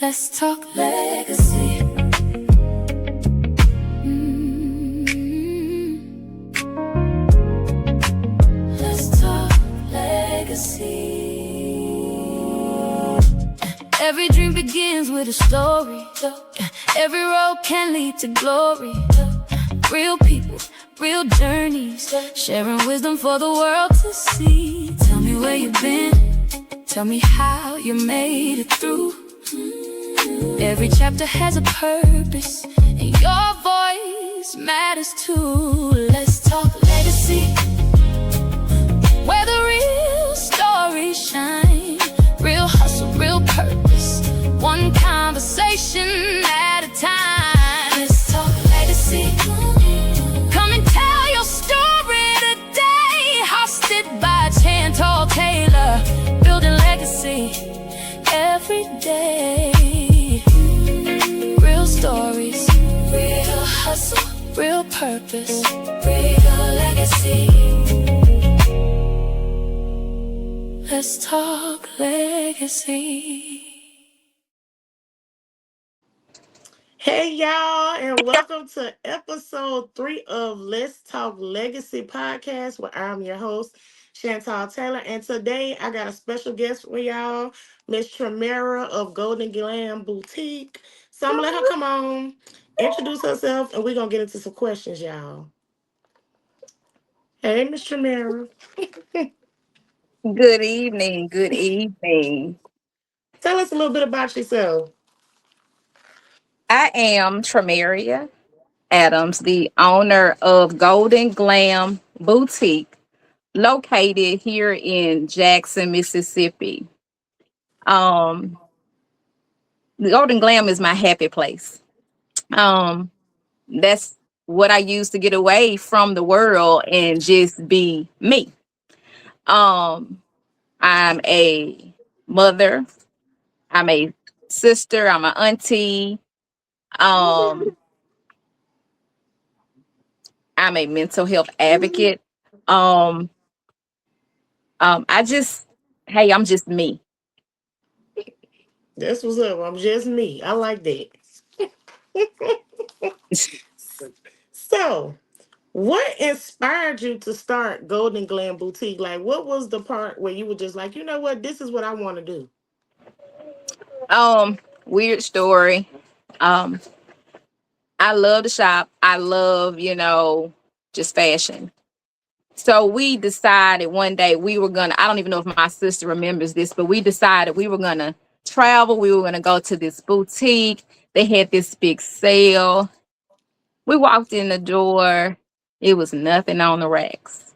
Let's talk legacy. Let's talk legacy. Every dream begins with a story. Every road can lead to glory. Real people, real journeys, sharing wisdom for the world to see. Tell me where you've been, tell me how you made it through. Every chapter has a purpose, and your voice matters too. Let's talk legacy, where the real stories shine. Real hustle, real purpose, one conversation at a time. Let's talk legacy. Come and tell your story today. Hosted by Chantal Taylor, building legacy every day. Real stories, real hustle, real purpose, real legacy. Let's talk legacy. Hey y'all, and welcome to episode 3 of Let's Talk Legacy podcast, where I'm your host, Chantal Taylor. And today I got a special guest for y'all, Miss Tramarea of Golden Glam Boutique. So I'm gonna let her come on, introduce herself, and we're gonna get into some questions, y'all. Hey, Miss Tramarea. Good evening. Good evening. Tell us a little bit about yourself. I am Tramarea Adams, the owner of Golden Glam Boutique, located here in Jackson, Mississippi. Um, the Golden Glam is my happy place. Um, that's what I use to get away from the world and just be me. Um, I'm a mother. I'm a sister. I'm an auntie. Um, I'm a mental health advocate. Um, I just, hey, I'm just me. That's what's up. I'm just me. I like that. So, what inspired you to start Golden Glam Boutique? Like, what was the part where you were just like, you know what, this is what I want to do? Weird story. Um, I love to shop. I love, just fashion. So we decided one day we were gonna, I don't even know if my sister remembers this, but we decided we were gonna travel. We were gonna go to this boutique. They had this big sale. We walked in the door. It was nothing on the racks.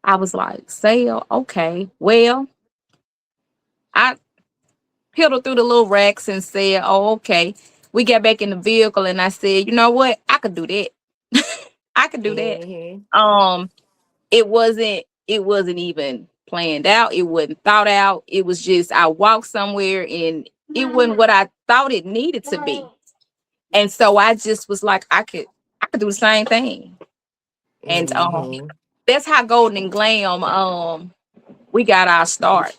I was like, sale? Okay. Well, I peeled through the little racks and said, oh, okay. We got back in the vehicle and I said, you know what? I could do that. I could do that. Mm-hmm. Um, it wasn't even planned out. It wasn't thought out. It was just I walked somewhere and it wasn't what I thought it needed to be. And so I just was like, I could do the same thing. And Mm-hmm. that's how Golden and Glam we got our start.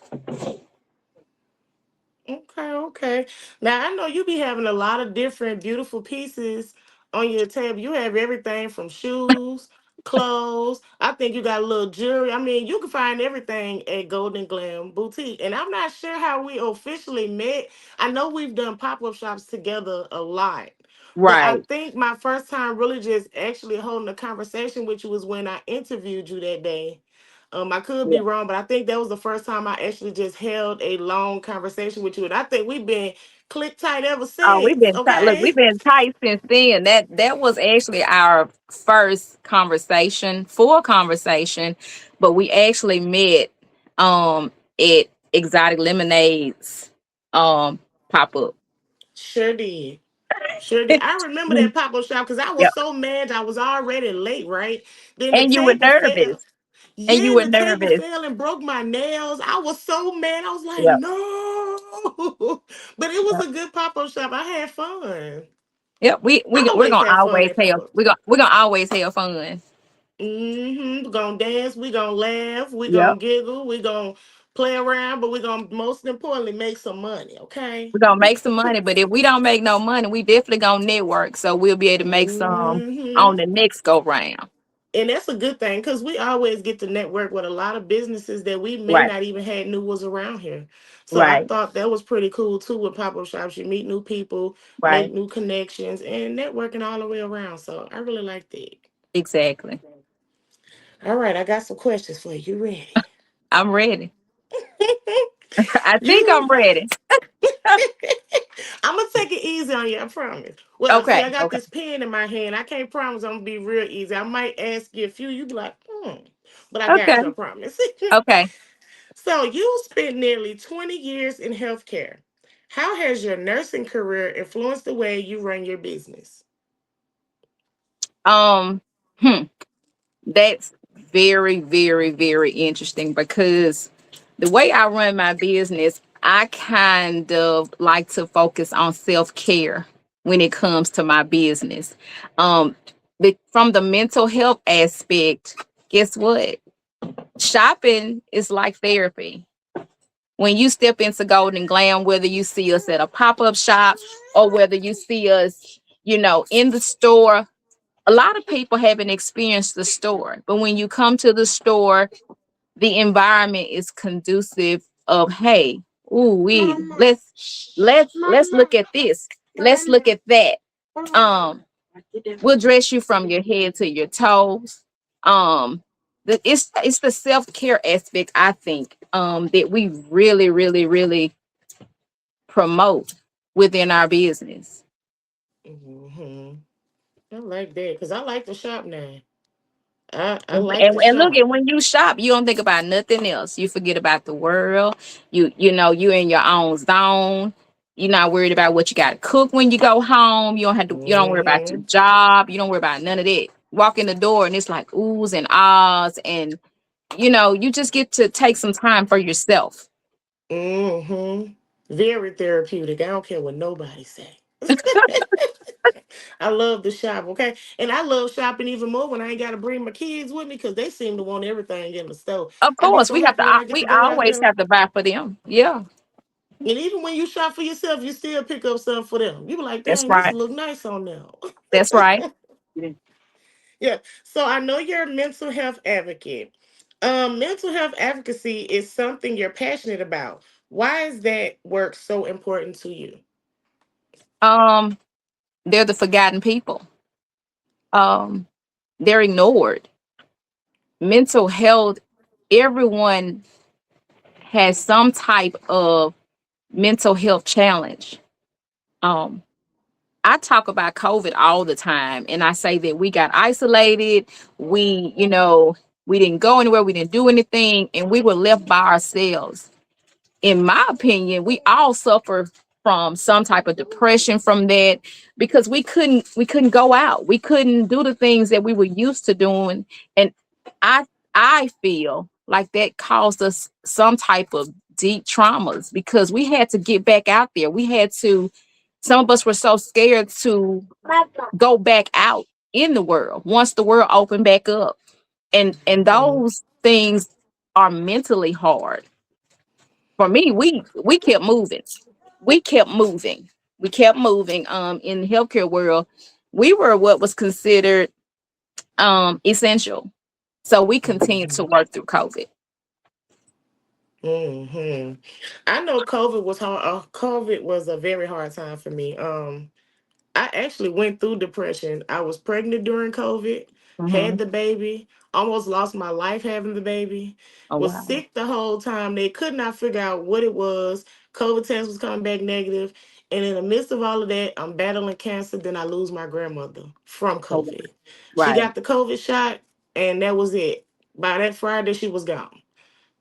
Okay, okay. Now, I know you be having a lot of different beautiful pieces on your table. You have everything from shoes, clothes. I think you got a little jewelry. I mean, you can find everything at Golden Glam Boutique. And I'm not sure how we officially met. I know we've done pop-up shops together a lot. But I Right. think my first time really just actually holding a conversation with you was when I interviewed you that day. I could be Yeah. wrong, but I think that was the first time I actually just held a long conversation with you. And I think we've been click tight ever Oh, we've since. been tight. Look, Okay. we've been tight since then. That was actually our first conversation, full conversation, but we actually met at Exotic Lemonades pop up. Sure did. Sure did. I remember that pop-up shop because I Yep. was so mad I was already late, right? Then the And you were table fell. nervous. And you Yeah, were the table nervous. fell and broke my nails. I was so mad. I was like, Yep. no. But it was Yep. a good pop-up shop. I had fun. Yep. I We're always gonna have fun always at have pop-up. we're gonna always have fun. Mm-hmm. We're gonna dance, we gonna laugh, we Yep. gonna giggle, we gonna play around, but we're gonna most importantly make some money, okay? We're gonna make some money, but if we don't make no money, we definitely gonna network. So we'll be able to make some Hmm. on the next go round. And that's a good thing because we always get to network with a lot of businesses that we may Right, not even had knew was around here. So I right, thought that was pretty cool too with pop-up shops. You meet new people, make right. new connections, and networking all the way around. So I really like that. Exactly. All right, I got some questions for you. You ready? I'm ready. I think You I'm ready. I'm gonna take it easy on you, I promise. Well, see, Okay, I got okay, this pen in my hand. I can't promise I'm gonna be real easy. I might ask you a few, you be like, but I got okay, you, I promise. okay. So you spent nearly 20 years in healthcare. How has your nursing career influenced the way you run your business? Um, hmm, that's very, very, very interesting because the way I run my business, I kind of like to focus on self care when it comes to my business. Um, from the mental health aspect, guess what? Shopping is like therapy. When you step into Golden Glam, whether you see us at a pop up shop or whether you see us, in the store, a lot of people haven't experienced the store. But when you come to the store, the environment is conducive of, hey, ooh, let's look at this. Let's look at that. Um, we'll dress you from your head to your toes. It's the self-care aspect, I think, that we really, really, really promote within our business. Hmm. I like that because I like to shop now. I And, like and to and look, shop. and when you shop, you don't think about nothing else. You forget about the world. You in your own zone. You're not worried about what you got to cook when you go home. You don't have to. You don't worry about your Hmm. job. You don't worry about none of that. Walk in the door and it's like oohs and ahs, and you just get to take some time for yourself. Hmm. Very therapeutic. I don't care what nobody say. I love to shop, okay? And I love shopping even more when I ain't got to bring my kids with me because they seem to want everything in the store. Of I be course, so happy when I get we to go out always there. have to buy for them. Yeah, And even when you shop for yourself, you still pick up something for them. You be like, that's dang, this right. look nice on them. That's right. Yeah. So I know you're a mental health advocate. Mental health advocacy is something you're passionate about. Why is that work so important to you? Um, they're the forgotten people. Um, they're ignored. Mental health, everyone has some type of mental health challenge. Um, I talk about COVID all the time, and I say that we got isolated. We didn't go anywhere, we didn't do anything, and we were left by ourselves. In my opinion, we all suffer from some type of depression from that because we couldn't go out. We couldn't do the things that we were used to doing. And I I feel like that caused us some type of deep traumas because we had to get back out there. We had to some of us were so scared to go back out in the world once the world opened back up. And Mhm. those things are mentally hard for me. We kept moving. We kept moving. We kept moving. In the healthcare world, we were what was considered essential. So we continued to Mhm. work through COVID. Mhm. I know COVID was hard. COVID was a very hard time for me. I actually went through depression. I was pregnant during COVID, had Hmm. the baby, almost lost my life having the baby, Oh was wow. sick the whole time. They could not figure out what it was. COVID test was coming back negative. And in the midst of all of that, I'm battling cancer. Then I lose my grandmother from Oh, COVID. She right. got the COVID shot, and that was it. By that Friday, she was gone.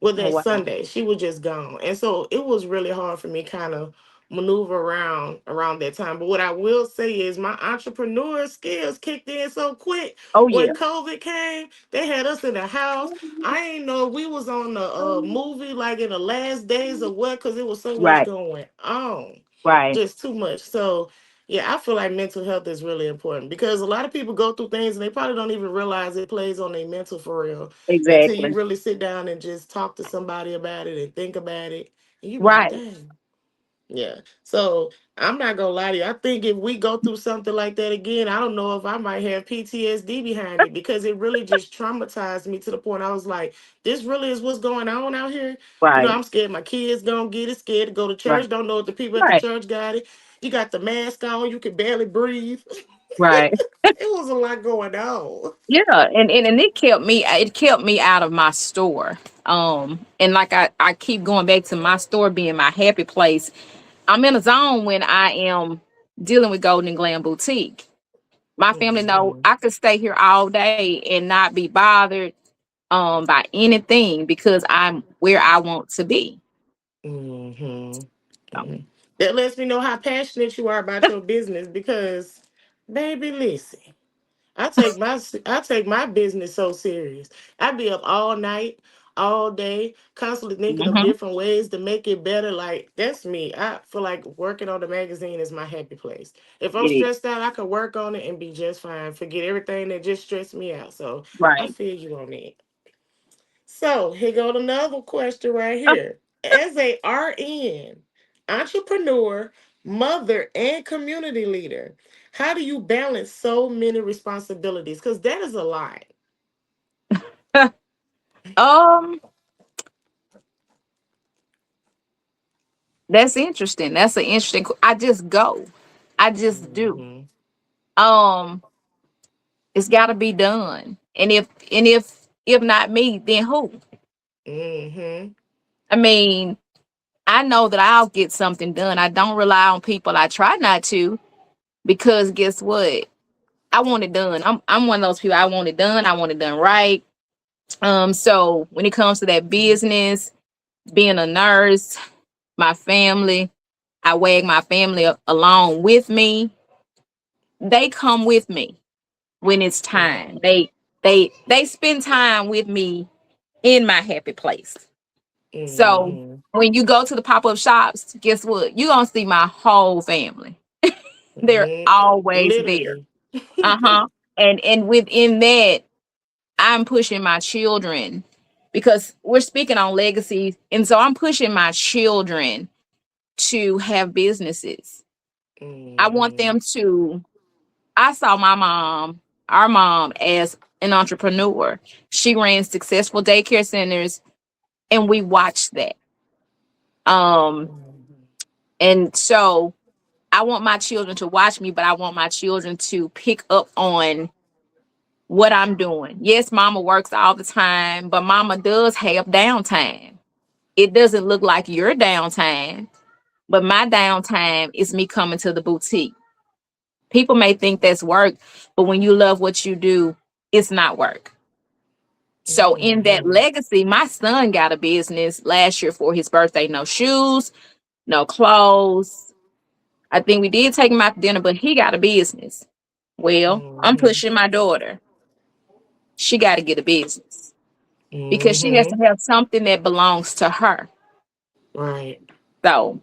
Well, Oh that wow. Sunday, she was just gone. And so it was really hard for me kind of maneuver around that time. But what I will say is my entrepreneur skills kicked in so quick Oh when yeah. COVID came. They had us in the house. I ain't know we was on the movie like in the last days of what because it was so much Right. going on. Right. Just too much. So Yeah, I feel like mental health is really important because a lot of people go through things and they probably don't even realize it plays on their mental for real until you Exactly. really sit down and just talk to somebody about it and think about it. And you be like, Right. dang. Yeah. So I'm not gonna lie to you. I think if we go through something like that again, I don't know if I might have PTSD behind it because it really just traumatized me to the point I was like, this really is what's going on out here. Right. I'm scared my kids gonna get it, scared to go to Right. church, don't know if the people at the Right. church got it. You got the mask on, you can barely breathe. Right. It was a lot going on. Yeah, and it kept me out of my store. And like I keep going back to my store being my happy place. I'm in a zone when I am dealing with Golden and Glam Boutique. My family know Hmm. I could stay here all day and not be bothered by anything because I'm where I want to be. Hmm. So, That lets me know how passionate you are about your business because, baby, listen. I take my business so serious. I be up all night, all day, constantly thinking of mhm, different ways to make it better. Like that's me. I feel like working on the magazine is my happy place. If I'm it is. stressed out, I can work on it and be just fine. Forget everything that just stressed me out. So I Right. feel you on that. So here go another question right here. As a RN, entrepreneur, mother, and community leader, how do you balance so many responsibilities? Because that is a lot. um, that's interesting. That's an interesting. I just go. I just do. Mm-hmm. Um, it's got to be done. And if not me, then who? Mm-hmm. I mean, I know that I'll get something done. I don't rely on people. I try not to because guess what? I want it done. I'm one of those people. I want it done. I want it done right. So when it comes to that business, being a nurse, my family, I wag my family along with me. They come with me when it's time. Right. They spend time with me in my happy place. So Mm-hmm. when you go to the pop-up shops, guess what? You're gonna see my whole family. They're always there. Literally. Uh-huh. And within that, I'm pushing my children because we're speaking on legacy. And so I'm pushing my children to have businesses. I want Mm-hmm. them to, I saw my mom, our mom, as an entrepreneur. She ran successful daycare centers and we watched that. Um, Mm-hmm. and so I want my children to watch me, but I want my children to pick up on what I'm doing. Yes, mama works all the time, but mama does have downtime. It doesn't look like your downtime, but my downtime is me coming to the boutique. People may think that's work, but when you love what you do, it's not work. So in that Mm-hmm. legacy, my son got a business last year for his birthday. No shoes, no clothes. I think we did take him out to dinner, but he got a business. Well, I'm Mm-hmm. pushing my daughter. She got to get a business because she has to Mm-hmm. have something that belongs to her. Right. So,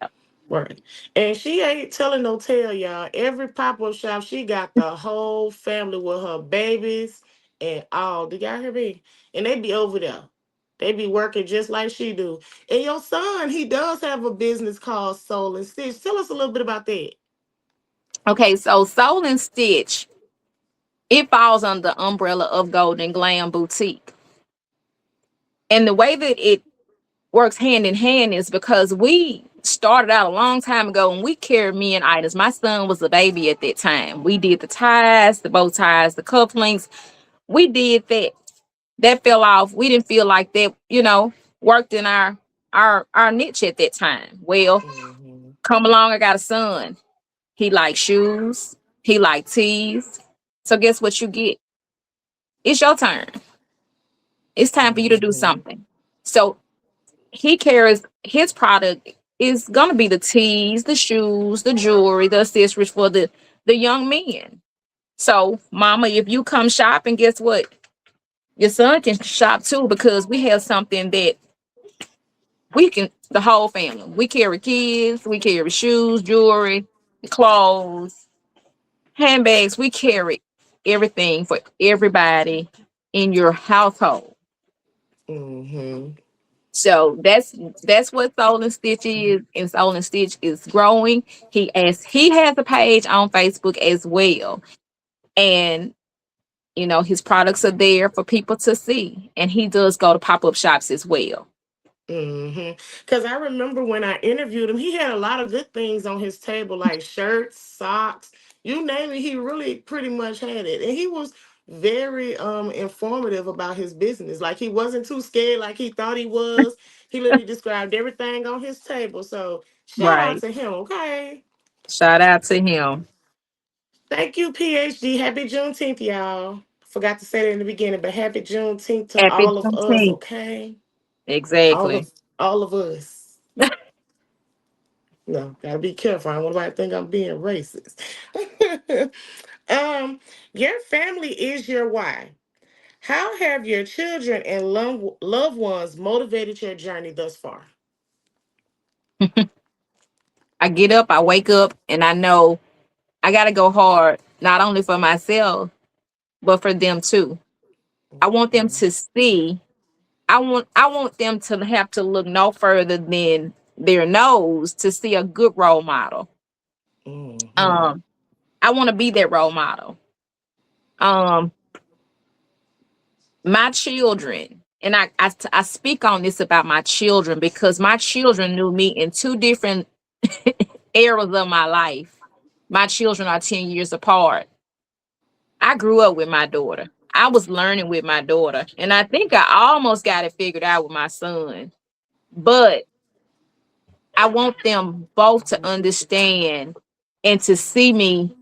yeah. Right. And she ain't telling no tale, y'all. Every pop-up shop, she got the whole family with her babies and all. Do y'all hear me? And they be over there. They be working just like she do. And your son, he does have a business called Soul and Stitch. Tell us a little bit about that. Okay, so Soul and Stitch, it falls under the umbrella of Golden Glam Boutique. And the way that it works hand in hand is because we started out a long time ago and we carried men items. My son was a baby at that time. We did the ties, the bow ties, the cufflinks. We did that. That fell off. We didn't feel like that, worked in our niche at that time. Well, Mm-hmm. come along, I got a son. He likes shoes. He likes tees. So guess what you get? It's your turn. It's time for you to do Mm-hmm. something. So he carries his product is gonna be the tees, the shoes, the jewelry, the accessories for the young men. So, mama, if you come shopping, guess what? Your son can shop too because we have something that we can the whole family. We carry kids, we carry shoes, jewelry. clothes, handbags. We carry everything for everybody in your household. Mm-hmm. So that's what Soul and Stitch is, and Soul and Stitch is growing. He has a page on Facebook as well, and his products are there for people to see, and he does go to pop up shops as well. Because I remember when I interviewed him, he had a lot of good things on his table, like shirts, socks, you name it. He really pretty much had it, and he was very informative about his business. Like he wasn't too scared, like he thought he was. He literally described everything on his table. So shout out Right. to him. Okay, Shout out to him. thank you, PhD. Happy Juneteenth, y'all. Forgot to say that in the beginning, but happy Juneteenth to Happy all of us. Juneteenth. Okay, all Exactly. of all of us. No, gotta be careful. I don't want nobody to think I'm being racist. um, your family is your why. How have your children and loved ones motivated your journey thus far? I get up, I wake up, and I know I got to go hard, not only for myself, but for them too. I want them Mm-hmm. to see. I want them to have to look no further than their nose to see a good role model. Mm-hmm. Um, I want to be that role model. Um, my children, and I speak on this about my children because my children knew me in two different eras of my life. My children are 10 years apart. I grew up with my daughter. I was learning with my daughter. And I think I almost got it figured out with my son. But I want them both to understand and to see me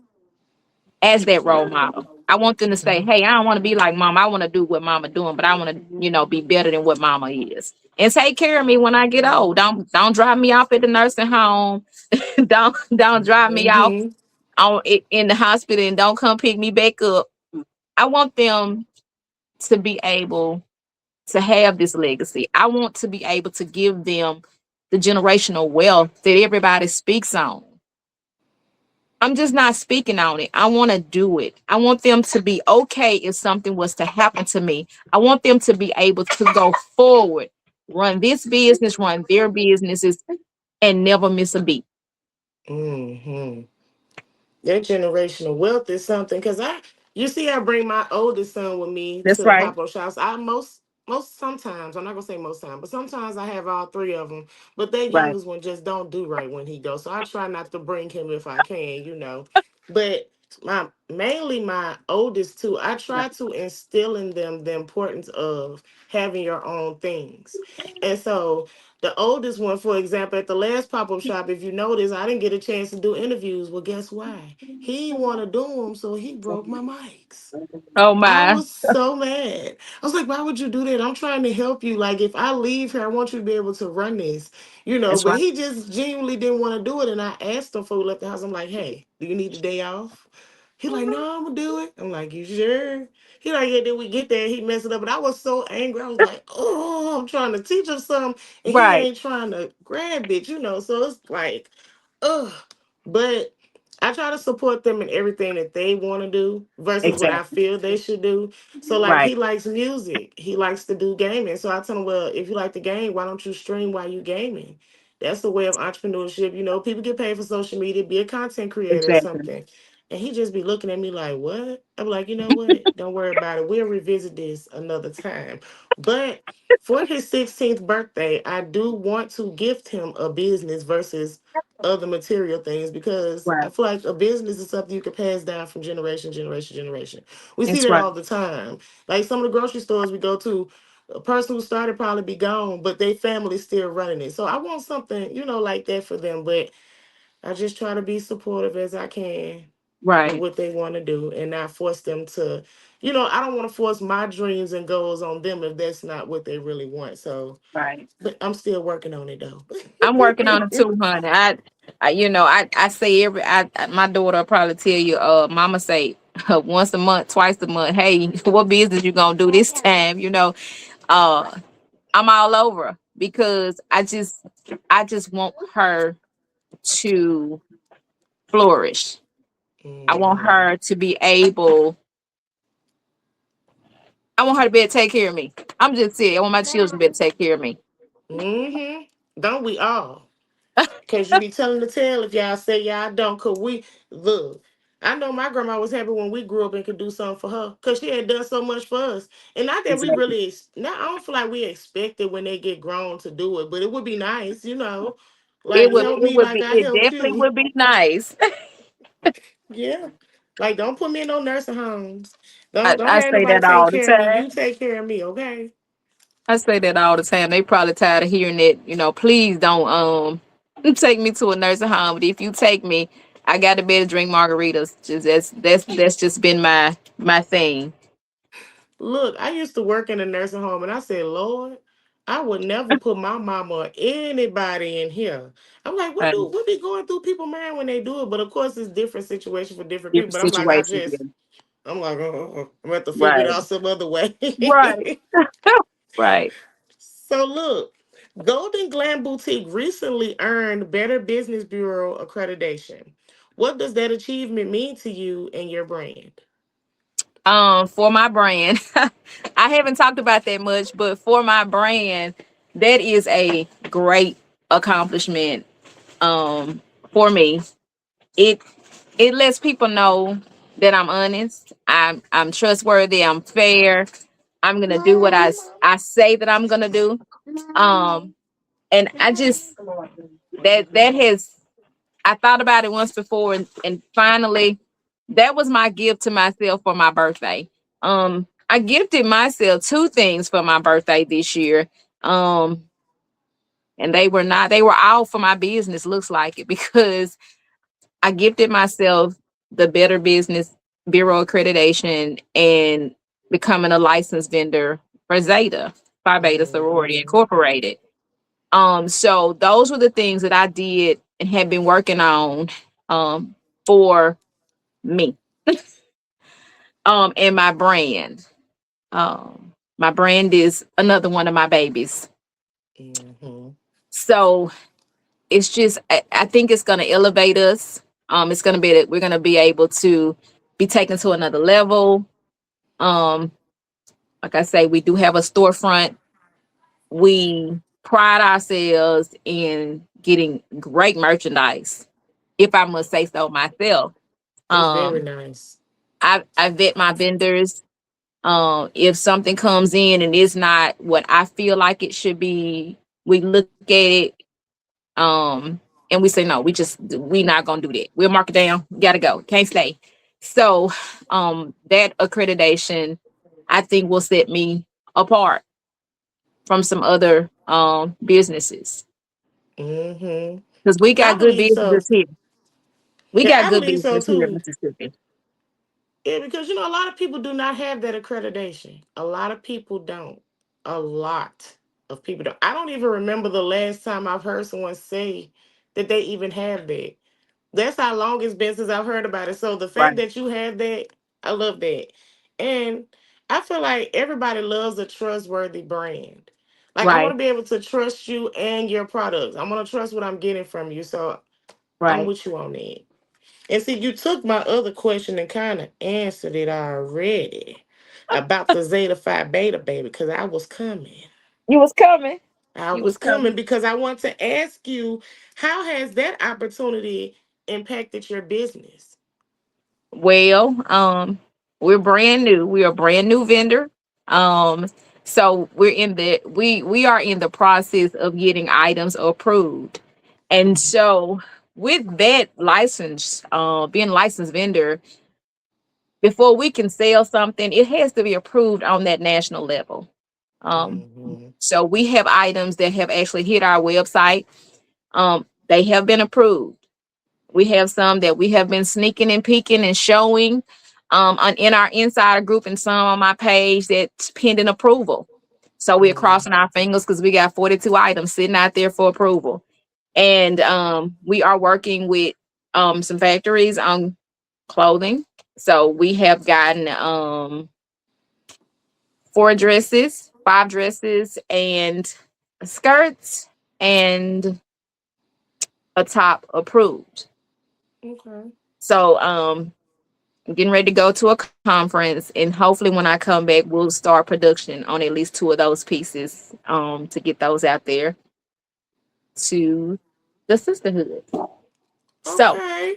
as that role model. I want them to say, hey, I don't want to be like mama. I want to do what mama doing, but I want to, be better than what mama is. And take care of me when I get old. Don't drop me off at the nursing home. don't drop me off Mm-hmm. in the hospital and don't come pick me back up. I want them to be able to have this legacy. I want to be able to give them the generational wealth that everybody speaks on. I'm just not speaking on it. I want to do it. I want them to be okay if something was to happen to me. I want them to be able to go forward, run this business, run their businesses, and never miss a beat. Mm-hmm. That generational wealth is something because you see, I bring my oldest son with me to That's the right. pop up shops. I most sometimes, I'm not gonna say most times, but sometimes I have all three of them. But that Right. youngest one just don't do right when he goes, so I try not to bring him if I can. But mainly my oldest two, I try to instill in them the importance of having your own things, and so the oldest one, for example, at the last pop up shop, if you notice, I didn't get a chance to do interviews. Well, guess why? He didn't want to do them, so he broke my mics. Oh I my. was so mad. I was like, why would you do that? I'm trying to help you. Like, if I leave here, I want you to be able to run this. That's But right. he just genuinely didn't want to do it. And I asked him before we left the house, I'm like, hey, do you need a day off? He like, no, I'm gonna do it. I'm like, you sure? He like, yeah, then we get there, he messed it up. But I was so angry. I was like, oh, I'm trying to teach him something, and he Right. ain't trying to grab it. So it's like, ugh. But I try to support them in everything that they want to do versus what I Exactly. feel they should do. So like Right. he likes music. He likes to do gaming. So I tell him, well, if you like to game, why don't you stream while you gaming? That's the way of entrepreneurship. People get paid for social media, be a content creator or Exactly. something. And he just be looking at me like, what? I'm like, you know what? Don't worry about it. We'll revisit this another time. But for his 16th birthday, I do want to gift him a business versus other material things because I Right. feel like a business is something you can pass down from generation, generation, generation. We see That's that right. all the time. Like some of the grocery stores we go to, a person who started probably be gone, but they family still running it. So I want something, like that for them. But I just try to be supportive as I can with Right. what they want to do and not force them to, I don't want to force my dreams and goals on them if that's not what they really want. So, Right. but I'm still working on it though. I'm working on it too, honey. I say my daughter will probably tell you, mama say once a month, twice a month, hey, what business you gonna do this time? Uh, I'm all over because I just want her to flourish. I want Mm-hmm. her to be able, I want her to be able to take care of me. I'm just saying, I want my children to be able to take care of me. Mm-hmm. Don't we all? Cause you be telling the tale if y'all say y'all don't. Cause we look. I know my grandma was happy when we grew up and could do something for her. Cause she had done so much for us. And not that we Exactly. really now I don't feel like we expect it when they get grown to do it, but it would be nice, Like help me like I It helped definitely you. would be nice. Yeah. Like don't put me in no nursing homes. Don't I have say nobody that take all the care of me. You time. take care of me, okay? I say that all the time. They probably tired of hearing it. Please don't take me to a nursing home. But if you take me, I got to be able to drink margaritas. Just that's just been my thing. Look, I used to work in a nursing home and I said, Lord, I would never put my mama or anybody in here. I'm like, Uh, what be going through people mind when they do it? But of course it's different situation for different people. different But I'm like, situations. Yeah. I'm like, I'm gonna have to figure it Right. out some other way. Right. Right. So look, Golden Glam Boutique recently earned Better Business Bureau accreditation. What does that achievement mean to you and your brand? For my brand, I haven't talked about that much, but for my brand, that is a great accomplishment. Um, for me, it it lets people know that I'm honest, I'm trustworthy, I'm fair. I'm gonna do what I say that I'm gonna do. Um, and I just that has I thought about it once before, and finally, that was my gift to myself for my birthday. I gifted myself two things for my birthday this year. Um, and they were all for my business, looks like it, because I gifted myself the Better Business Bureau accreditation and becoming a licensed vendor for Zeta, Phi Beta Sorority Hmm. Incorporated. So those were the things that I did and had been working on um for me. And my brand. My brand is another one of my babies. Hmm. So it's just I think it's gonna elevate us. It's gonna be that we're gonna be able to be taken to another level. Um, like I say, we do have a storefront. We pride ourselves in getting great merchandise, if I must say so myself. It's very Um, nice. I vet my vendors. If something comes in and it's not what I feel like it should be, we look at it, um, and we say no. We not gonna do that. We'll mark it down. Gotta go. Can't stay. So, that accreditation, I think, will set me apart from some other businesses Hmm. because we I got good believe so. businesses here. We Yeah, got I good believe so business here in too. Mississippi. Yeah, because a lot of people do not have that accreditation. A lot of people don't. A lot of people don't. I don't even remember the last time I've heard someone say that they even have that. That's how long it's been since I've heard about it. So the fact Right, that you have that, I love that. And I feel like everybody loves a trustworthy brand. Like I want right, to be able to trust you and your products. I want to trust what I'm getting from you. So I'm right. with you on that. And see, you took my other question and kind of answered it already about the Zeta Phi Beta, baby, because I was coming. You was coming. I You was was coming coming. because I want to ask you, how has that opportunity impacted your business? Well, we're brand new. We're a brand new vendor. Um, so we are in the process of getting items approved. And so with that license, being licensed vendor, before we can sell something, it has to be approved on that national level. Um, Hmm. so we have items that have actually hit our website. They have been approved. We have some that we have been sneaking and peeking and showing in our insider group and some on my page that's pending approval. So we're crossing our fingers because we got 42 items sitting out there for approval. And we are working with some factories on clothing. So we have gotten four dresses, five dresses, and skirts and a top approved. Okay. So I'm getting ready to go to a conference, and hopefully when I come back we'll start production on at least two of those pieces to get those out there to the sisterhood. So Okay.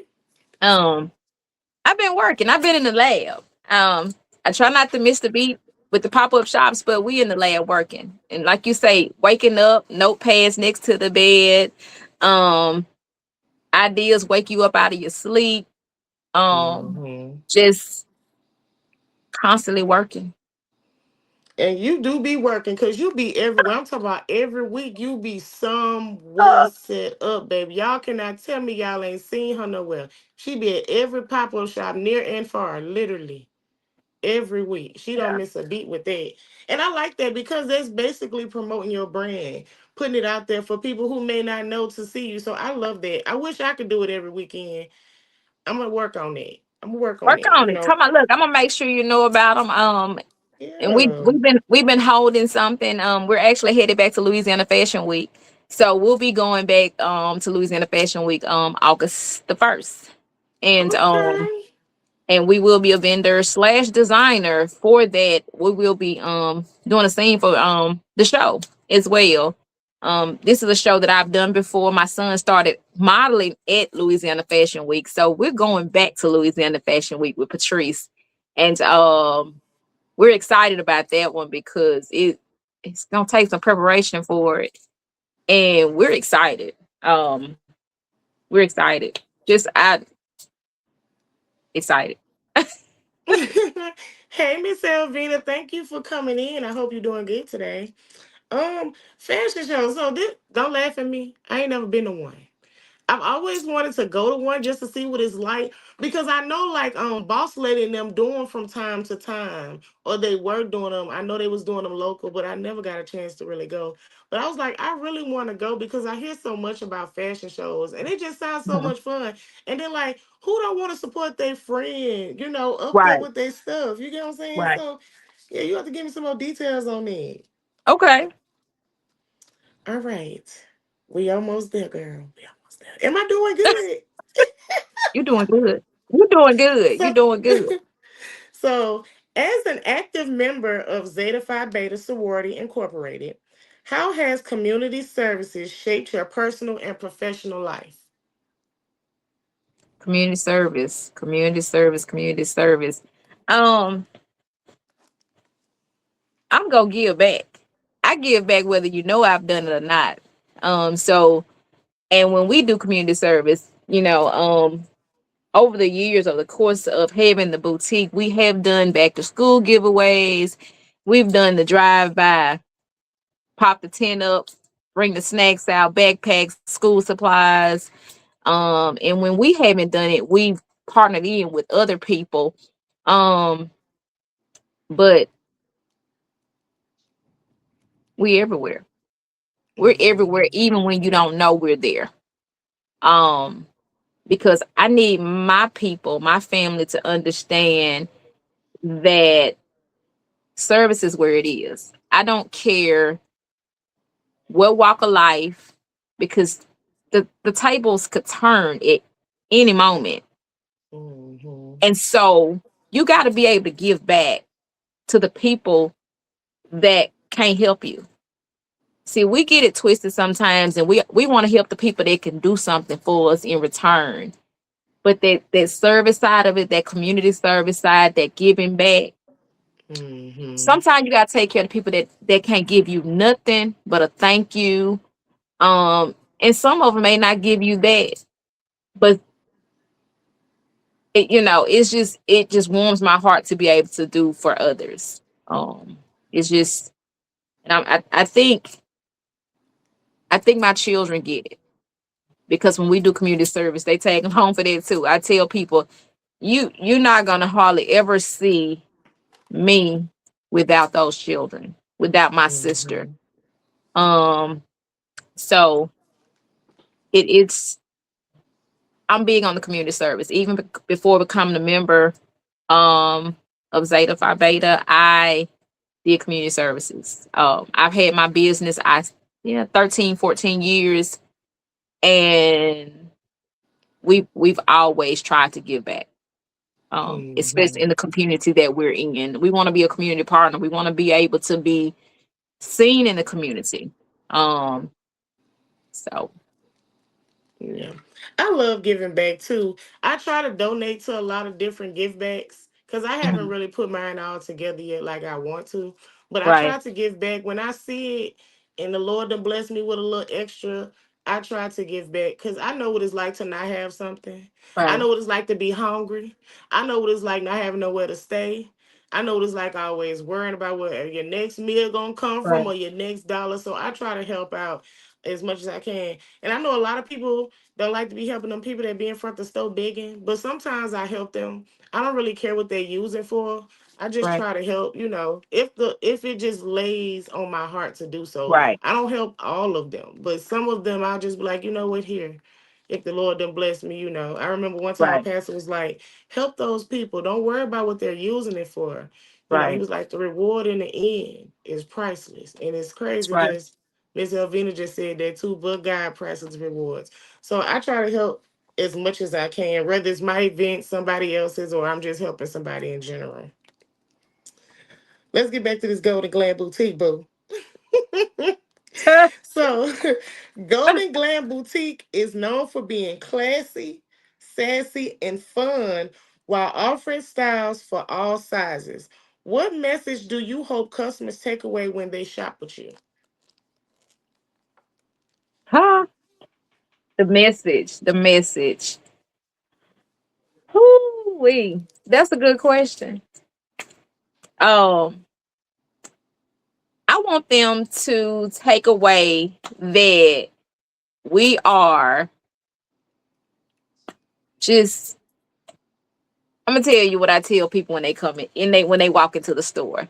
um I've been working. I've been in the lab. I try not to miss the beat with the pop-up shops, but we in the lab working. And like you say, waking up, notepads next to the bed, um, ideas wake you up out of your sleep. Hmm. Just constantly working. And you do be working because you be everywhere. I'm talking about every week you be somewhere Oh, set up, baby. Y'all cannot tell me y'all ain't seen her nowhere. She be at every pop-up shop near and far, literally. Every week. She don't yeah. miss a beat with that. And I like that because that's basically promoting your brand, putting it out there for people who may not know to see you. So I love that. I wish I could do it every weekend. I'm gonna work on that. I'm gonna work on Work that, on it. Come on, look, I'm gonna make sure you know about them. And Yeah. we've been holding something. We're actually headed back to Louisiana Fashion Week, so we'll be going back to Louisiana Fashion Week August the 1st, and Okay. we will be a vendor slash designer for that. We will be doing a scene for the show as well. This is a show that I've done before. My son started modeling at Louisiana Fashion Week, so we're going back to Louisiana Fashion Week with Patrice, and we're excited about that one because it's gonna take some preparation for it, and we're excited. We're excited. Just I excited. Hey, Miss Elvina, thank you for coming in. I hope you're doing good today. Fashion show. So this, don't laugh at me. I ain't never been to one. I've always wanted to go to one just to see what it's like because I know like Boss Lady and them doing from time to time or they were doing them. I know they was doing them local, but I never got a chance to really go. But I was like, I really want to go because I hear so much about fashion shows and it just sounds so Mhm. much fun. And then like, who don't want to support their friend? Up there Right, with their stuff. You get what I'm saying? right. So yeah, you have to give me some more details on that. Okay. All right, we almost there, girl. We almost there. Am I doing good? You're doing good. You're doing good. You're So, doing good. so as an active member of Zeta Phi Beta Sorority Incorporated, how has community services shaped your personal and professional life? Community service, community service, community service. Um, I'm gonna give back. I give back whether you know I've done it or not. So and when we do community service, over the years, over the course of having the boutique, we have done back to school giveaways. We've done the drive by, pop the tent up, bring the snacks out, backpacks, school supplies. And when we haven't done it, we've partnered in with other people. Um, but we everywhere. We're everywhere, Mhm. even when you don't know we're there. Um, because I need my people, my family to understand that service is where it is. I don't care what walk of life, because the tables could turn at any moment. Mhm. And so you got to be able to give back to the people that can't help you. See, we get it twisted sometimes, and we want to help the people that can do something for us in return. But that service side of it, that community service side, that giving back, Mhm. sometimes you gotta take care of the people that can't give you nothing but a thank you. And some of them may not give you that, but it just warms my heart to be able to do for others. It's just, and I think my children get it, because when we do community service, they take them home for that too. I tell people, you're not gonna hardly ever see me without those children, without my sister. Mhm. Um, so it's I'm big on the community service. Even before becoming a member um of Zeta Phi Beta, I did community services. I've had my business, 13, 14 years, and we've always tried to give back, especially Mm-hmm. in the community that we're in. We want to be a community partner. We want to be able to be seen in the community. Um, so Yeah. I love giving back too. I try to donate to a lot of different gift backs because I haven't mhm, really put mine all together yet like I want to. But I right, try to give back when I see it and the Lord done bless me with a little extra. I try to give back because I know what it's like to not have something. I right, know what it's like to be hungry. I know what it's like not having nowhere to stay. I know what it's like always worrying about where your next meal gonna come from right, or your next dollar. So I try to help out as much as I can. And I know a lot of people don't like to be helping them people that be in front of the store begging, but sometimes I help them. I don't really care what they're using for. I just right, try to help, if it just lays on my heart to do so. right, I don't help all of them, but some of them I'll just be like, you know what, here. If the Lord done bless me, I remember one time my right, pastor was like, help those people. Don't worry about what they're using it for. He right. was like, the reward in the end is priceless. And it's That's crazy right, because Miss Elvina just said that too, but God prices rewards. So I try to help as much as I can, whether it's my event, somebody else's, or I'm just helping somebody in general. Let's get back to this Golden Glam Boutique, boo. So, Golden Glam Boutique is known for being classy, sassy, and fun while offering styles for all sizes. What message do you hope customers take away when they shop with you? huh? The message. Whoo, that's a good question. Um, I want them to take away that we are just. I'm gonna tell you what I tell people when they come in when they walk into the store.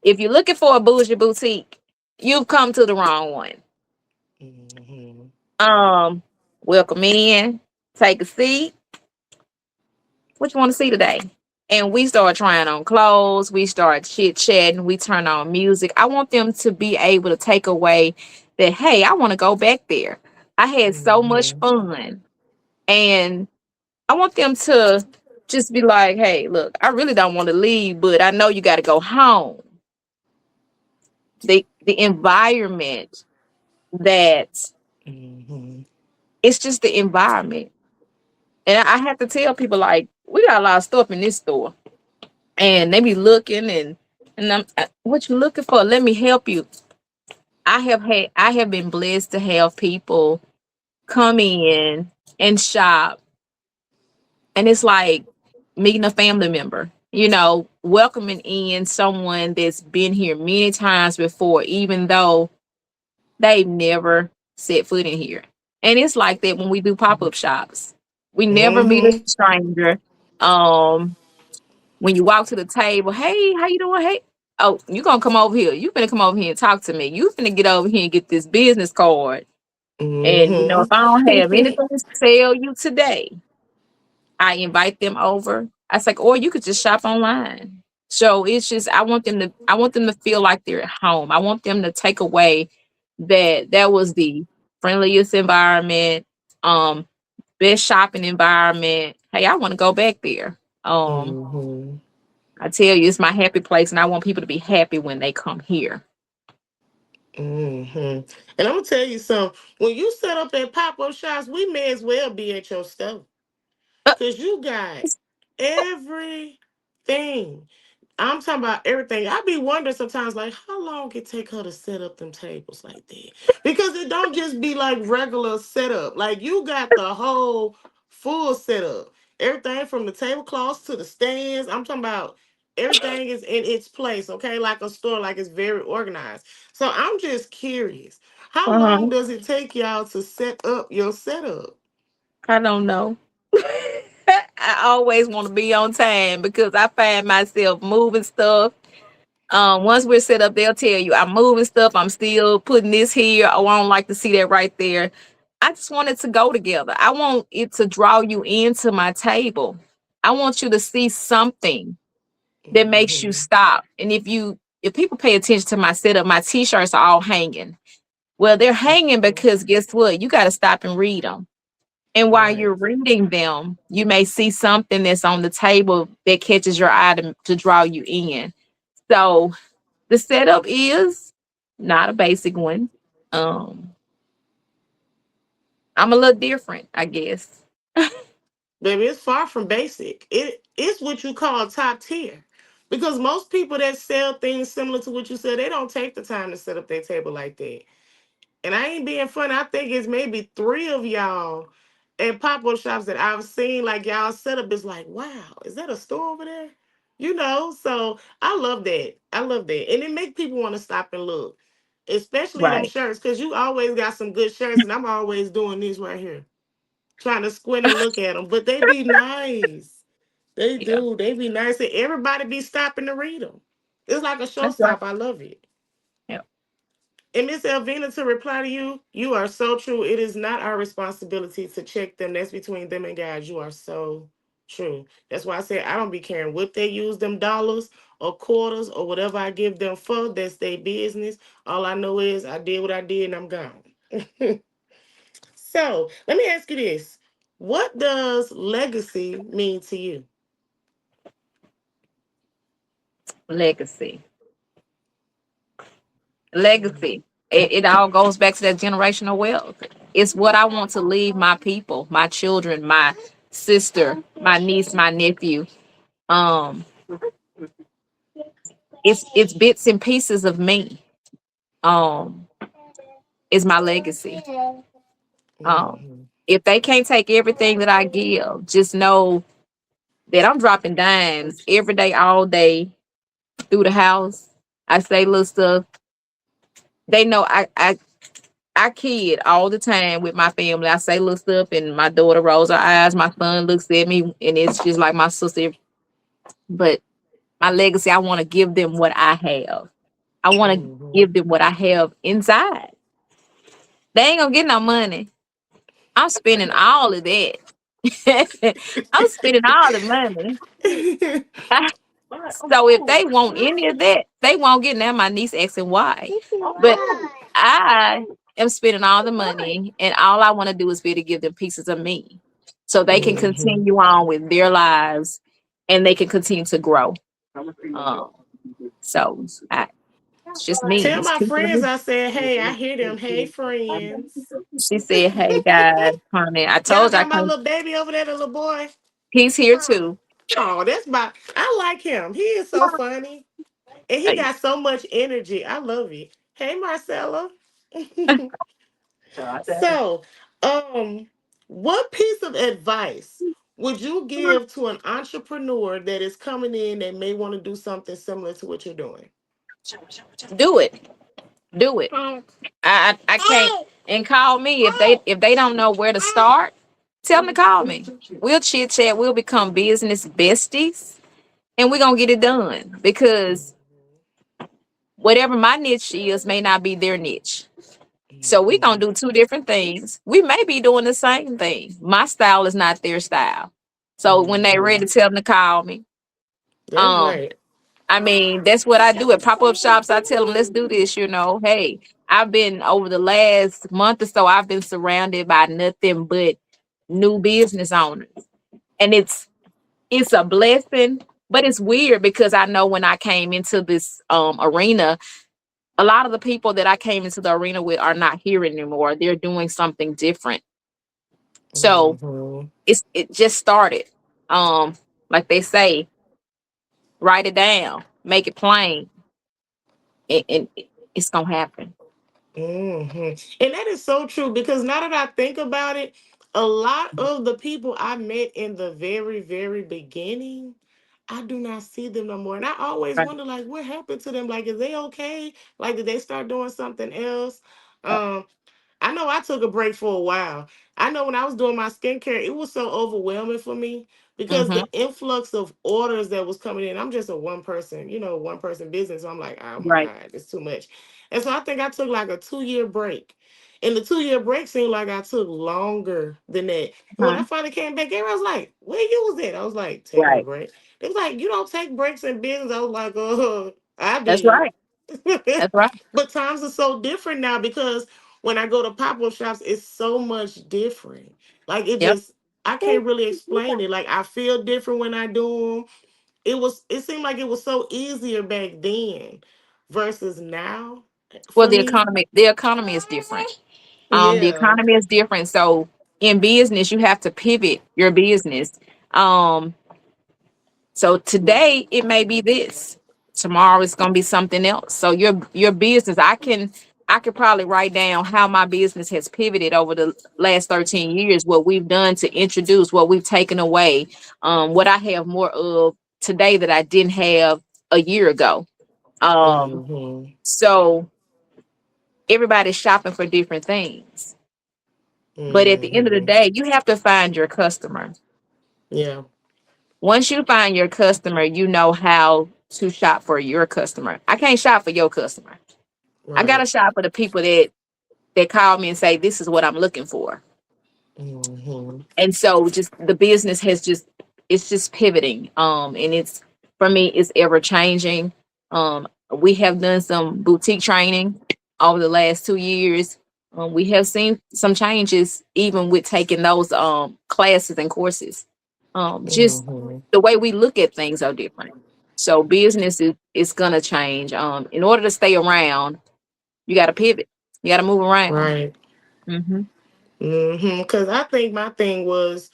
If you're looking for a bougie boutique, you've come to the wrong one. Hmm. Um, Welcome in, take a seat. What you want to see today? And we start trying on clothes, we start chit chatting, we turn on music. I want them to be able to take away that, hey, I want to go back there. I had so much Hmm. fun. And I want them to just be like, hey, look, I really don't want to leave, but I know you got to go home. The environment that Hmm. it's just the environment. And I have to tell people like we got a lot of stuff in this store. And they be looking and what you looking for? Let me help you. I have been blessed to have people come in and shop, and it's like meeting a family member. Welcoming in someone that's been here many times before, even though they've never set foot in here. And it's like that when we do pop-up shops. We never meet a Hmm. stranger. Um, when you walk to the table, hey, how you doing? Hey, oh, you gonna come over here. You finna come over here and talk to me. You finna get over here and get this business card. And Hmm. if I don't have anything to sell you today, I invite them over. I say, or you could just shop online. So it's just I want them to feel like they're at home. I want them to take away that was the friendliest environment, um, best shopping environment. Hey, I want to go back there. Hmm. I tell you, it's my happy place, and I want people to be happy when they come here. Hmm. And I'm gonna tell you something. When you set up at pop-up shops, we may as well be at your stuff. Uh, Cause you got everything. I'm talking about everything. I be wondering sometimes, like, how long it take her to set up them tables like that? Because it don't just be like regular setup. Like you got the whole full setup. Everything from the tablecloths to the stands. I'm talking about everything is in its place. Okay, like a store, like it's very organized. So I'm just curious. How long uh-huh. does it take y'all to set up your setup? I don't know. I always want to be on time because I find myself moving stuff. Once we're set up, they'll tell you I'm moving stuff. I'm still putting this here. Oh, I don't like to see that right there. I just want it to go together. I want it to draw you into my table. I want you to see something that makes you Hmm. stop. And if people pay attention to my setup, my t-shirts are all hanging. Well, they're hanging because guess what? You got to stop and read them. And while Right. you're reading them, you may see something that's on the table that catches your eye to draw you in. So the setup is not a basic one. Um, I'm a little different, I guess. Baby, it's far from basic. It's what you call top tier. Because most people that sell things similar to what you said, they don't take the time to set up their table like that. And I ain't being funny. I think it's maybe three of y'all at pop-up shops that I've seen like y'all setup is like, wow, is that a store over there? So I love that. I love that. And it make people want to stop and look. Especially them Right. shirts, because you always got some good shirts, and I'm always doing this right here. Trying to squint and look at them. But they be nice. They Yeah. do. They be nice. And everybody be stopping to read them. It's like a That's right. showstop. I love it. Yeah. And Miss Elvina, to reply to you, you are so true. It is not our responsibility to check them. That's between them and God. You are so true. That's why I say I don't be caring what they use them dollars or quarters or whatever I give them for. That's their business. All I know is I did what I did and I'm gone. So let me ask you this. What does legacy mean to you? Legacy. Mhm. Legacy. It all goes back to that generational wealth. It's what I want to leave my people, my children, my sister, my niece, my nephew. Um, it's bits and pieces of me. Um, is my legacy. Um, Mhm. if they can't take everything that I give, just know that I'm dropping dimes every day, all day through the house. I say little stuff. They know I kid all the time with my family. I say little stuff, and my daughter rolls her eyes. My son looks at me, and it's just like my sister. But my legacy, I want to give them what I have. I want to Mhm. give them what I have inside. They ain't gonna get no money. I'm spending all of that. I'm spending all the money. So if they want any of that, they won't get. Now my niece asking why. But I am spending all the money, and all I want to do is be able to give them pieces of me so they can Mhm. continue on with their lives and they can continue to grow. Um, so it's just me. Tell It's my people of friends me. I said, hey, I hear them. Hey, friends. She said, "Hey guys, honey, I Y'all told you I got my can't." little baby over there, the little boy. He's here too. Oh, that's my. I like him. He is so funny. And he got so much energy. I love it. Hey, Marcella. So, um, what piece of advice would you give to an entrepreneur that is coming in that may want to do something similar to what you're doing? Do it. Do it. I can't, and call me if they don't know where to start. Tell them to call me. We'll chit chat. We'll become business besties, and we're gonna get it done. Because whatever my niche is may not be their niche. So we're gonna Mhm. do two different things. We may be doing the same thing. My style is not their style. So when they ready, Mhm. tell them to call me. That's Um, right. I mean, that's what I do at pop-up shops. I tell them, let's do this, Hey, I've been over the last month or so, I've been surrounded by nothing but new business owners. And it's a blessing, but it's weird because I know when I came into this arena, a lot of the people that I came into the arena with are not here anymore. They're doing something different. So Mhm. it just started. Um, like they say, write it down, make it plain, and it's gonna happen. And that is so true because now that I think about it, a lot of the people I met in the very, very beginning, I do not see them no more. And I always Right. wonder, like, what happened to them? Like, is they okay? Like, did they start doing something else? Um, I know I took a break for a while. I know when I was doing my skincare, it was so overwhelming for me because Mm-hmm. the influx of orders that was coming in. I'm just a one person business. So I'm like, oh my Right. God, it's too much. And so I think I took like a 2 year break. And the 2 year break seemed like I took longer than that. And when I Uh-huh. finally came back, everyone was like, where you was at? I was like, taking a Right. break. They was like, you don't take breaks in business. I was like, oh, I That's did. right. That's right. But times are so different now because when I go to pop-up shops, it's so much different. Like it Yep. just, I can't really explain it. Like I feel different when I do them. It seemed like it was so easier back then versus now Well, for me. the economy is different. The Yeah. economy is different. So in business, you have to pivot your business. Um, so today it may be this. Tomorrow it's gonna be something else. So your business, I could probably write down how my business has pivoted over the last 13 years, what we've done to introduce, what we've taken away, what I have more of today that I didn't have a year ago. Um, Mm-hmm. so everybody's shopping for different things. But at the end of the Mm-hmm. day, you have to find your customer. Yeah. Once you find your customer, you know how to shop for your customer. I can't shop for your customer. I gotta Right. shop for the people that call me and say, this is what I'm looking for. Mm-hmm. And so just the business has just it's just pivoting. And it's for me, it's ever changing. We have done some boutique training over the last 2 years. We have seen some changes even with taking those classes and courses. Just Mm-hmm. the way we look at things are different. So business is gonna change. In order to stay around, you gotta pivot. You gotta move around. Right. Hmm. Because I think my thing was,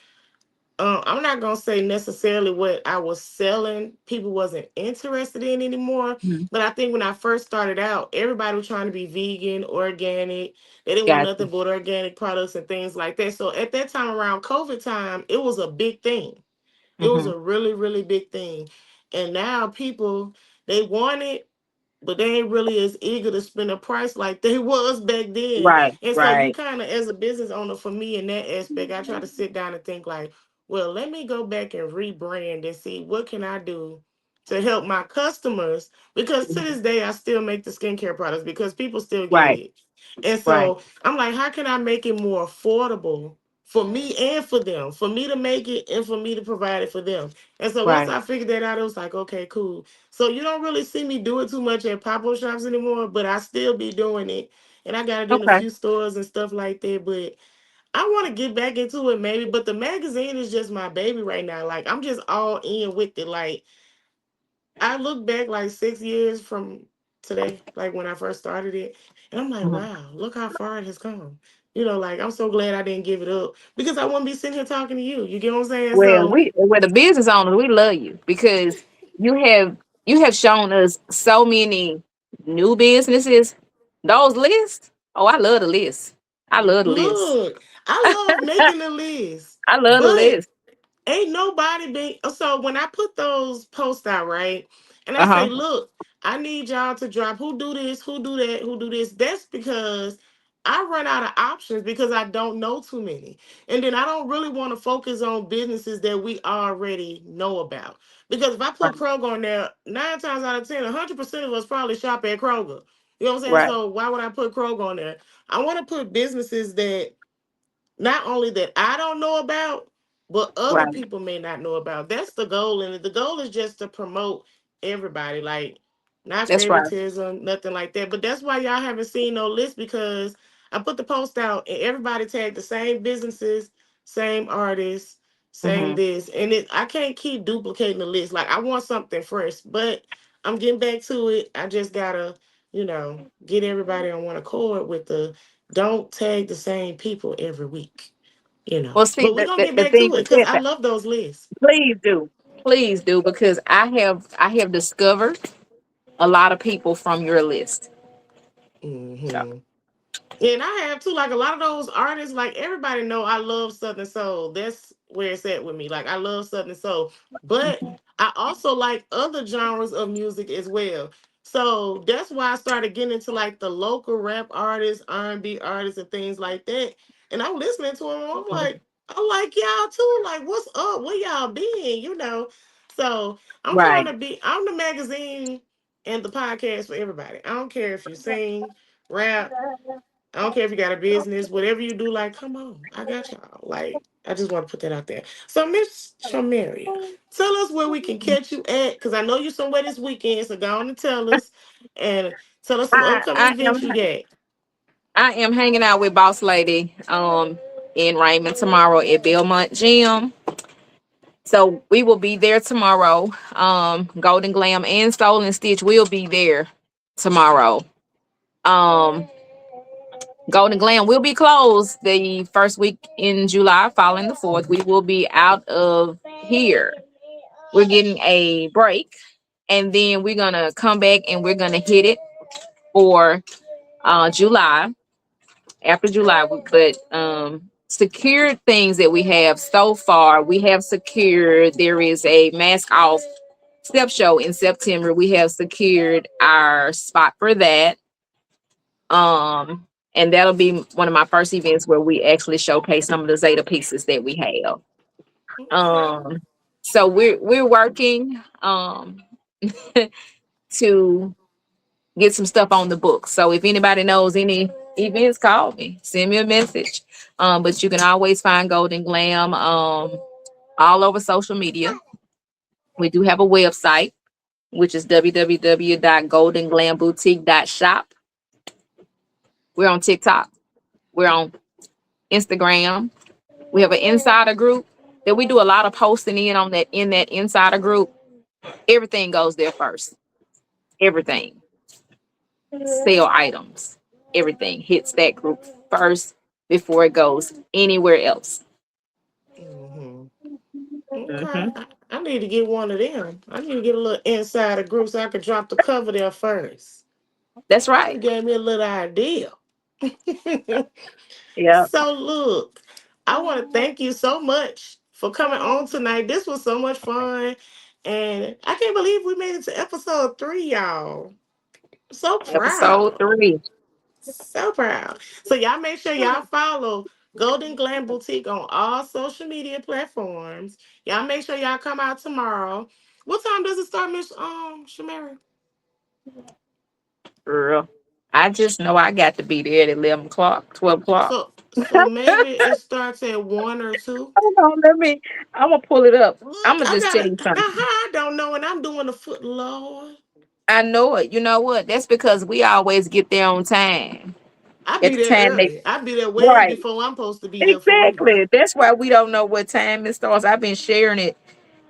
I'm not gonna say necessarily what I was selling. People wasn't interested in anymore. Hmm. But I think when I first started out, everybody was trying to be vegan, organic. They didn't want Gotcha. nothing but organic products and things like that. So at that time around COVID time, it was a big thing. It was Hmm. a really, really big thing. And now people, they want it, but they ain't really as eager to spend a price like they was back then. Right. And so you Right. kind of, as a business owner, for me in that aspect, I try to sit down and think like, well, let me go back and rebrand and see what can I do to help my customers. Because to Mhm. this day, I still make the skincare products because people still get Right. it. And Right. so I'm like, how can I make it more affordable for me and for them, for me to make it and for me to provide it for them? And so once Right. I figured that out, it was like, okay, cool. So you don't really see me do it too much at pop-up shops anymore, but I still be doing it. And I got it in a Okay. few stores and stuff like that. But I want to get back into it maybe. But the magazine is just my baby right now. Like I'm just all in with it. Like I look back like 6 years from today, like when I first started it, and I'm like, Mhm. wow, look how far it has come. Like I'm so glad I didn't give it up because I wouldn't be sitting here talking to you. You get what I'm saying? So Well, the business owners, we love you because you have you have shown us so many new businesses. Those lists. Oh, I love the list. I love the list. look, I love making the list, I love the but list. ain't nobody been. So when I put those posts out, right, and I Uh say, huh. look, I need y'all to drop who do this, who do that, who do this. That's because I run out of options because I don't know too many. And then I don't really want to focus on businesses that we already know about. Because if I put Right. Kroger on there, 9 times out of 10, 100% of us probably shop at Kroger. You know what I'm saying? Right. So why would I put Kroger on there? I want to put businesses that not only that I don't know about, but other Right. people may not know about. That's the goal. And the goal is just to promote everybody, like not That's right. favoritism, nothing like that. But that's why y'all haven't seen no list because I put the post out and everybody tagged the same businesses, same artists, same Hmm. this. And I can't keep duplicating the list. Like I want something fresh, but I'm getting back to it. I just gotta, get everybody on one accord with the don't tag the same people every week, Well, see, But we're gonna get the back thing to it with because that, I love those lists. please do, because I have discovered a lot of people from your list. So, Hmm. And I have too, like a lot of those artists, like everybody know I love Southern Soul. That's where it's at with me. Like I love Southern Soul. But mhm. I also like other genres of music as well. So that's why I started getting into like the local rap artists, R&B artists, and things like that. And I'm listening to them. I'm like, I like y'all too. Like, what's up? Where y'all been? So Right. I'm the magazine and the podcast for everybody. I don't care if you sing, rap, I don't care if you got a business, whatever you do, like, come on, I got y'all. Like, I just want to put that out there. So, Miss Chamaria, tell us where we can catch you at, because I know you're somewhere this weekend, so go on and tell us, and tell us some I upcoming I am events you got. I am hanging out with Boss Lady in Raymond tomorrow at Belmont Gym. So we will be there tomorrow. Golden Glam and Soul and Stitch will be there tomorrow. Um, Golden Glam will be closed the first week in July, following the 4th. We will be out of here. We're getting a break, and then we're gonna come back and we're gonna hit it for July. After July, but secured things that we have so far, we have secured. There is a mask off step show in September. We have secured our spot for that. And that'll be one of my first events where we actually showcase some of the Zeta pieces that we have. Okay. So we're working to get some stuff on the book. So if anybody knows any events, call me, send me a message. But you can always find Golden Glam all over social media. We do have a website, which is www.goldenglamBoutique.shop. We're on TikTok. We're on Instagram. We have an insider group that we do a lot of posting in that insider group. Everything goes there first. Everything. Sale items. Everything hits that group first before it goes anywhere else. Hmm. Okay. Hmm. I need to get one of them. I need to get a little insider group so I can drop the cover there first. That's You right. gave me a little idea. Yeah. So look, I want to thank you so much for coming on tonight. This was so much fun. And I can't believe we made it to episode 3, y'all. So Episode proud. 3. So proud. So y'all make sure y'all follow Golden Glam Boutique on all social media platforms. Y'all make sure y'all come out tomorrow. What time does it start, Miss Shamara? Girl. I just know I got to be there at 11 o'clock, 12 o'clock. So maybe it starts at 1 or 2. Hold on, I'm gonna pull it up. I'm Look, gonna I just tell got it. you something. I don't know, and I'm doing the foot, Lord. I know it. You know what? That's because we always get there on time. I At be the there time they early. I be there way right. before I'm supposed to be there for real. Exactly. That's why we don't know what time it starts. I've been sharing it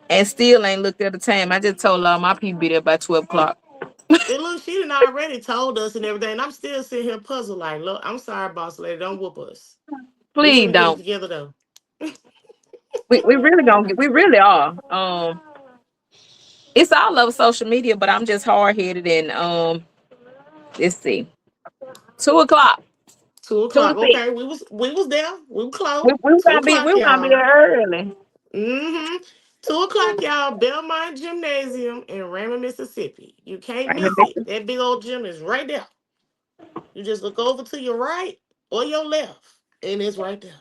and still ain't looked at the time. I just told all my people be there by 12 o'clock. And look, she done already told us and everything. And I'm still sitting here puzzled. Like, look, I'm sorry, boss lady. Don't whoop us. We Please finna get it don't. together though. We really gonna get we really are. It's all over social media, but I'm just hard headed and let's see. 2 o'clock. Two 2 to o'clock. 6. Okay, we was there. We were close. We Two gonna be o'clock, we gonna be y'all. there early. Mm-hmm. 2 o'clock, y'all. Belmont Gymnasium in Raymond, Mississippi. You can't Right, miss it. That big old gym is right there. You just look over to your right or your left, and it's right there.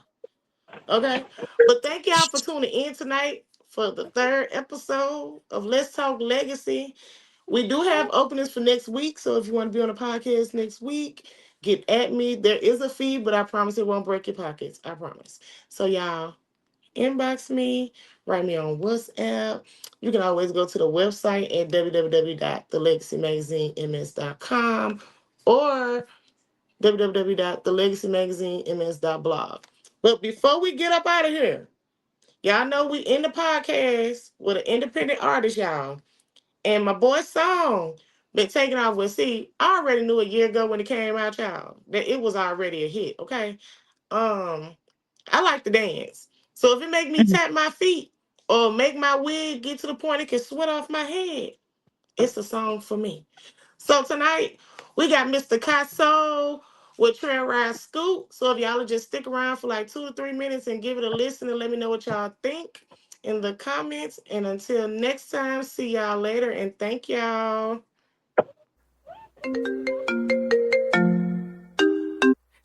Okay. But thank y'all for tuning in tonight for the 3rd episode of Let's Talk Legacy. We do have openings for next week. So if you want to be on the podcast next week, get at me. There is a fee, but I promise it won't break your pockets. I promise. So y'all inbox me, write me on WhatsApp. You can always go to the website at www.thelegacymagazinems.com or www.thelegacymagazinems.blog. But before we get up out of here, y'all know we in the podcast with an independent artist, y'all. And my boy's song been taken off with, see, I already knew a year ago when it came out, y'all, that it was already a hit, okay? Um, I like to dance. So if it make me tap my feet or make my wig get to the point it can sweat off my head, it's a song for me. So tonight we got Mr. Casso with Tramarea Scoop. So if y'all will just stick around for like 2 to 3 minutes and give it a listen and let me know what y'all think in the comments. And until next time, see y'all later and thank y'all.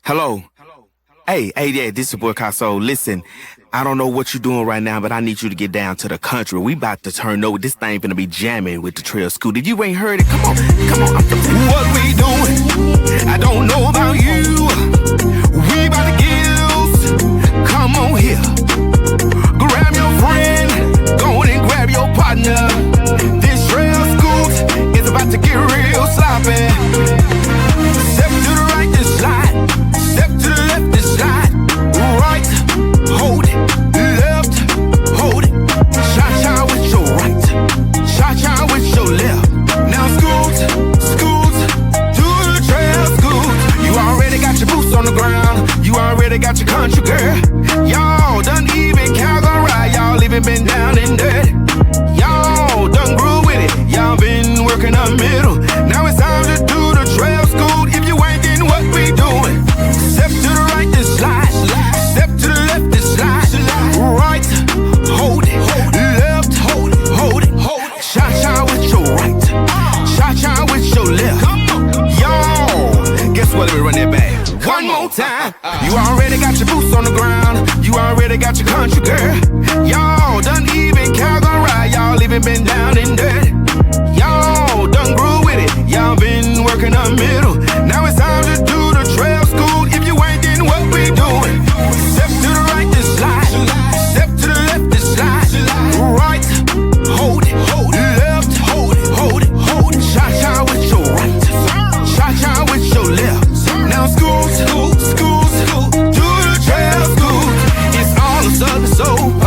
Hello. Hey, yeah, this is your boy Casso. Listen, I don't know what you're doing right now, but I need you to get down to the country. We about to turn over. This thing finna be jamming with the trail scooter. You ain't heard it? Come on. What we doing? I don't know about you. We about to give. Come on here. Grab your friend. Go on and grab your partner. This trail scoot is about to get real sloppy. Step to the right, this slide. so